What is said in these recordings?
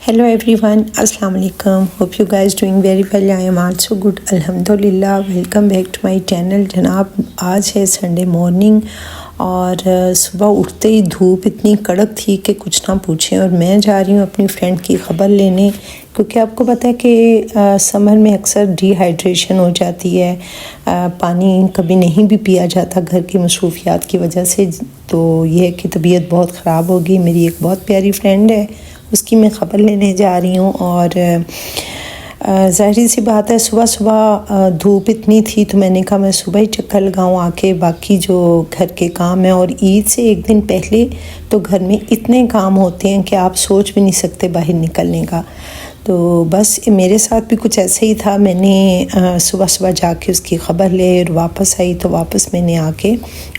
Hello everyone, Assalamu alaikum. Hope you guys doing very well. I am also good. Alhamdulillah. Welcome back to my channel. जनाब आज है Sunday morning और सुबह उठते ही धूप इतनी कड़क थी कि कुछ ना पूछें। और मैं जा रही हूँ अपनी फ्रेंड की ख़बर लेने, क्योंकि आपको पता है कि समर में अक्सर डिहाइड्रेशन हो जाती है। पानी कभी नहीं भी पिया जाता घर की मसरूफियात की वजह से। तो ये है कि तबीयत बहुत ख़राब हो गई। मेरी एक बहुत प्यारी फ्रेंड है, उसकी मैं ख़बर लेने जा रही हूँ। और ज़ाहिर सी बात है, सुबह सुबह धूप इतनी थी तो मैंने कहा मैं सुबह ही चक्कर लगाऊँ आके बाकी जो घर के काम है। और ईद से एक दिन पहले तो घर में इतने काम होते हैं कि आप सोच भी नहीं सकते बाहर निकलने का। तो बस मेरे साथ भी कुछ ऐसे ही था। मैंने सुबह सुबह जाके उसकी ख़बर ले और वापस आई। तो वापस मैंने आके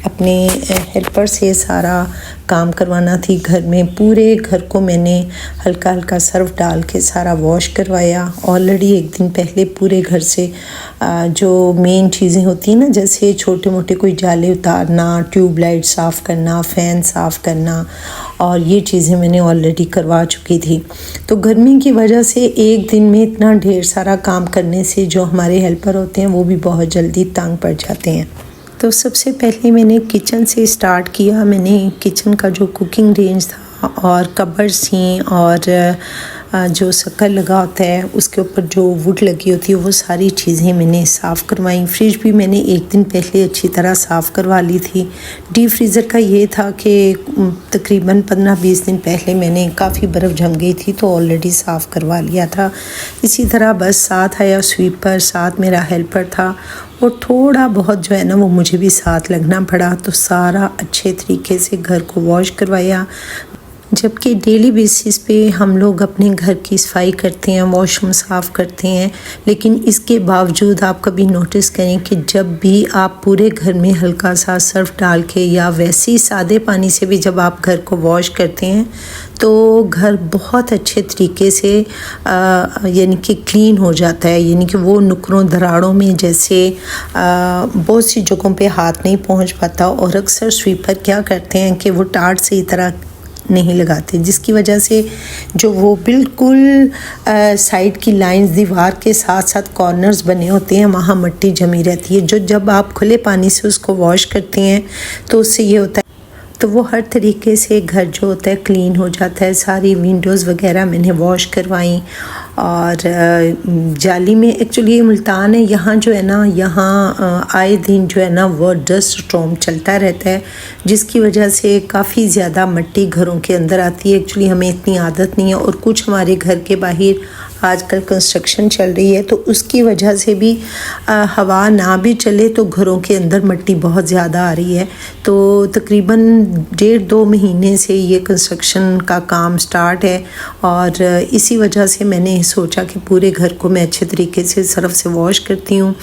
अपने हेल्पर से सारा काम करवाना थी। घर में पूरे घर को मैंने हल्का हल्का सर्फ डाल के सारा वॉश करवाया। ऑलरेडी एक दिन पहले पूरे घर से जो मेन चीज़ें होती हैं ना, जैसे छोटे मोटे कोई जाले उतारना, ट्यूबलाइट साफ़ करना, फ़ैन साफ़ करना, और ये चीज़ें मैंने ऑलरेडी करवा चुकी थी। तो गर्मी की वजह से एक दिन में इतना ढेर सारा काम करने से जो हमारे हेल्पर होते हैं वो भी बहुत जल्दी तंग पड़ जाते हैं। तो सबसे पहले मैंने किचन से स्टार्ट किया। मैंने किचन का जो कुकिंग रेंज था और कबर्ड्स थी और जो शक्कर लगा होता है उसके ऊपर जो वुड लगी होती है वो सारी चीज़ें मैंने साफ़ करवाई। फ्रिज भी मैंने एक दिन पहले अच्छी तरह साफ़ करवा ली थी। डीप फ्रीज़र का ये था कि तकरीबन 15-20 दिन पहले मैंने काफ़ी बर्फ़ जम गई थी तो ऑलरेडी साफ़ करवा लिया था। इसी तरह बस साथ आया स्वीपर, साथ मेरा हेल्पर था और थोड़ा बहुत जो है ना वो मुझे भी साथ लगना पड़ा। तो सारा अच्छे तरीके से घर को वॉश करवाया। जबकि डेली बेसिस पे हम लोग अपने घर की सफाई करते हैं, वॉशरूम साफ़ करते हैं, लेकिन इसके बावजूद आप कभी नोटिस करें कि जब भी आप पूरे घर में हल्का सा सर्फ डाल के या वैसे ही सादे पानी से भी जब आप घर को वॉश करते हैं तो घर बहुत अच्छे तरीके से यानी कि क्लीन हो जाता है। यानी कि वो नुकरों दराड़ों में जैसे बहुत सी जगहों पे हाथ नहीं पहुंच पाता। और अक्सर स्वीपर क्या करते हैं कि वो टाट से ही तरह नहीं लगाते, जिसकी वजह से जो वो बिल्कुल साइड की लाइंस दीवार के साथ साथ कॉर्नर्स बने होते हैं वहाँ मिट्टी जमी रहती है। जो जब आप खुले पानी से उसको वॉश करते हैं तो उससे ये होता है तो वो हर तरीके से घर जो होता है क्लीन हो जाता है। सारी विंडोज़ वगैरह मैंने वॉश करवाई। और जाली में एक्चुअली ये मुल्तान है, यहाँ जो है ना यहाँ आए दिन जो है ना वो डस्ट स्टॉर्म चलता रहता है, जिसकी वजह से काफ़ी ज़्यादा मिट्टी घरों के अंदर आती है। एक्चुअली हमें इतनी आदत नहीं है और कुछ हमारे घर के बाहर आजकल कंस्ट्रक्शन चल रही है तो उसकी वजह से भी हवा ना भी चले तो घरों के अंदर मिट्टी बहुत ज़्यादा आ रही है। तो तकरीबन 1.5-2 महीने से ये कंस्ट्रक्शन का काम स्टार्ट है और इसी वजह से मैंने सोचा कि पूरे घर को मैं अच्छे तरीके से सर्फ से वॉश करती हूँ।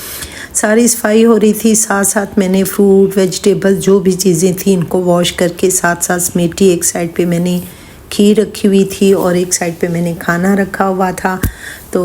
सारी सफाई हो रही थी, साथ साथ मैंने फ्रूट वेजिटेबल जो भी चीज़ें थी इनको वॉश करके साथ साथ समेटी। एक साइड पे मैंने खीर रखी हुई थी और एक साइड पे मैंने खाना रखा हुआ था। तो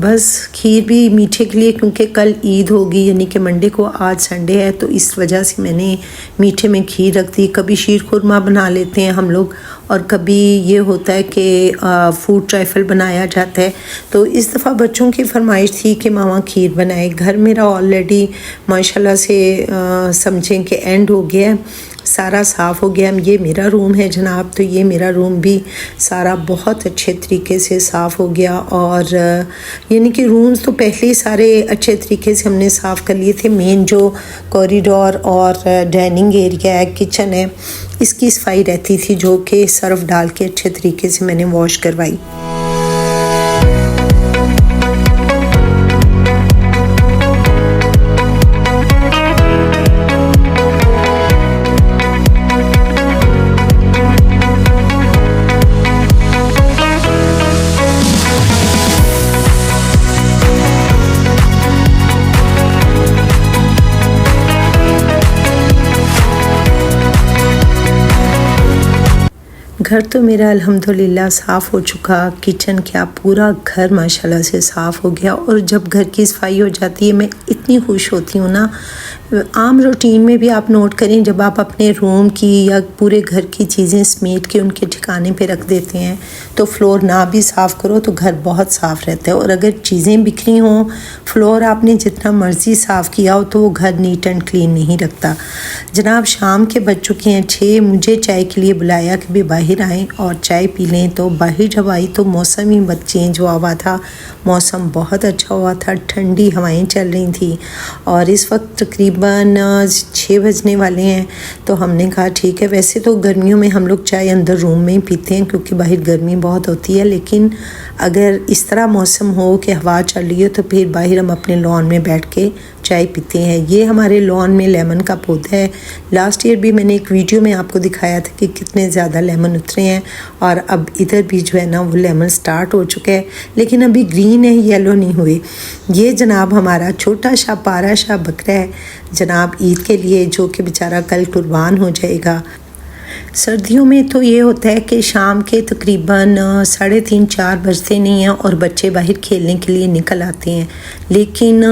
बस खीर भी मीठे के लिए, क्योंकि कल ईद होगी यानी कि मंडे को, आज संडे है, तो इस वजह से मैंने मीठे में खीर रख दी। कभी शीर खुरमा बना लेते हैं हम लोग और कभी ये होता है कि फूड ट्राइफल बनाया जाता है। तो इस दफ़ा बच्चों की फरमाइश थी कि मामा खीर बनाए। घर मेरा ऑलरेडी माशाल्लाह से समझें कि एंड हो गया है, सारा साफ़ हो गया। ये मेरा रूम है जनाब, तो ये मेरा रूम भी सारा बहुत अच्छे तरीके से साफ़ हो गया। और यानी कि रूम्स तो पहले ही सारे अच्छे तरीके से हमने साफ़ कर लिए थे। मेन जो कॉरिडोर और डाइनिंग एरिया है, किचन है, इसकी सफाई रहती थी जो कि सर्फ डाल के अच्छे तरीके से मैंने वॉश करवाई। घर तो मेरा अल्हम्दुलिल्लाह साफ़ हो चुका। किचन क्या पूरा घर माशाल्लाह से साफ़ हो गया। और जब घर की सफाई हो जाती है मैं इतनी खुश होती हूँ ना, आम रूटीन में भी आप नोट करें, जब आप अपने रूम की या पूरे घर की चीज़ें समेट के उनके ठिकाने पे रख देते हैं तो फ्लोर ना भी साफ़ करो तो घर बहुत साफ़ रहता है। और अगर चीज़ें बिखरी हों, फ्लोर आपने जितना मर्ज़ी साफ़ किया हो तो वो घर नीट एंड क्लीन नहीं रखता। जनाब शाम के बज चुके हैं 6। मुझे चाय के लिए बुलाया कि भी बाहर आएँ और चाय पी लें। तो बाहर जब आई तो मौसम ही बहुत चेंज हुआ था, मौसम बहुत अच्छा हुआ था, ठंडी हवाएं चल रही थी और इस वक्त तकरीबन 6 बजने वाले हैं। तो हमने कहा ठीक है, वैसे तो गर्मियों में हम लोग चाय अंदर रूम में ही पीते हैं क्योंकि बाहर गर्मी बहुत होती है, लेकिन अगर इस तरह मौसम हो कि हवा चल रही हो तो फिर बाहर हम अपने लॉन में बैठ के चाय पीते हैं। ये हमारे लॉन में लेमन का पौधा है। लास्ट ईयर भी मैंने एक वीडियो में आपको दिखाया था कि कितने ज़्यादा लेमन उतरे हैं और अब इधर भी जो है ना वो लेमन स्टार्ट हो चुका है, लेकिन अभी ग्रीन है, येलो नहीं हुए। ये जनाब हमारा छोटा सा पारा सा बकरा है जनाब ईद के लिए, जो कि बेचारा कल कुर्बान हो जाएगा। सर्दियों में तो ये होता है कि शाम के तकरीबन 3:30-4 बजते नहीं हैं और बच्चे बाहर खेलने के लिए निकल आते हैं, लेकिन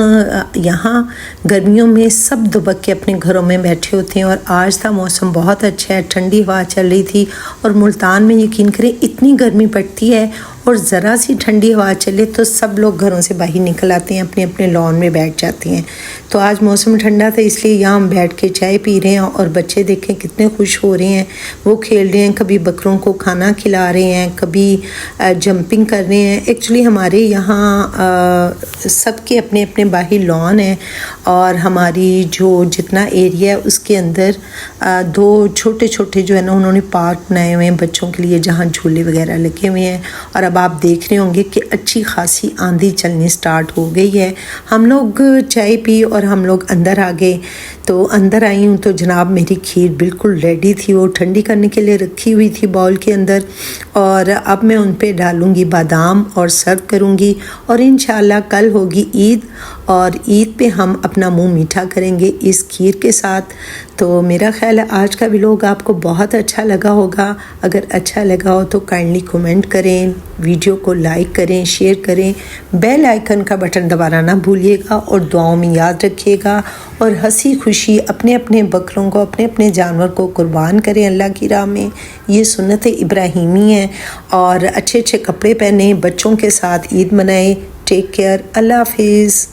यहाँ गर्मियों में सब दुबक के अपने घरों में बैठे होते हैं। और आज का मौसम बहुत अच्छा है, ठंडी हवा चल रही थी और मुल्तान में यकीन करें इतनी गर्मी पड़ती है और ज़रा सी ठंडी हवा चले तो सब लोग घरों से बाहर निकल आते हैं, अपने अपने लॉन में बैठ जाते हैं। तो आज मौसम ठंडा था इसलिए यहाँ हम बैठ के चाय पी रहे हैं और बच्चे देखें कितने खुश हो रहे हैं, वो खेल रहे हैं, कभी बकरों को खाना खिला रहे हैं, कभी जंपिंग कर रहे हैं। एक्चुअली हमारे यहाँ सबके अपने अपने बाहर लॉन है और हमारी जो जितना एरिया है उसके अंदर 2 छोटे छोटे जो है ना उन्होंने पार्क बनाए हुए हैं बच्चों के लिए, जहाँ झूले वगैरह लगे हुए हैं। और अब आप देख रहे होंगे कि अच्छी खासी आंधी चलनी स्टार्ट हो गई है। हम लोग चाय पी और हम लोग अंदर आ गए। तो अंदर आई हूँ तो जनाब मेरी खीर बिल्कुल रेडी थी, वो ठंडी करने के लिए रखी हुई थी बाउल के अंदर, और अब मैं उन पे डालूँगी बादाम और सर्व करूँगी। और इंशाल्लाह कल होगी ईद और ईद पे हम अपना मुंह मीठा करेंगे इस खीर के साथ। तो मेरा ख्याल है आज का व्लॉग आपको बहुत अच्छा लगा होगा। अगर अच्छा लगा हो तो काइंडली कमेंट करें, वीडियो को लाइक करें, शेयर करें, बेल आइकन का बटन दबाना ना भूलिएगा और दुआओं में याद रखिएगा। और हंसी खुशी अपने अपने बकरों को, अपने अपने जानवर को कुर्बान करें अल्लाह की राह में। ये सुन्नत इब्राहिमी है। और अच्छे अच्छे कपड़े पहने, बच्चों के साथ ईद मनाएं। टेक केयर, अल्लाह हाफिज़।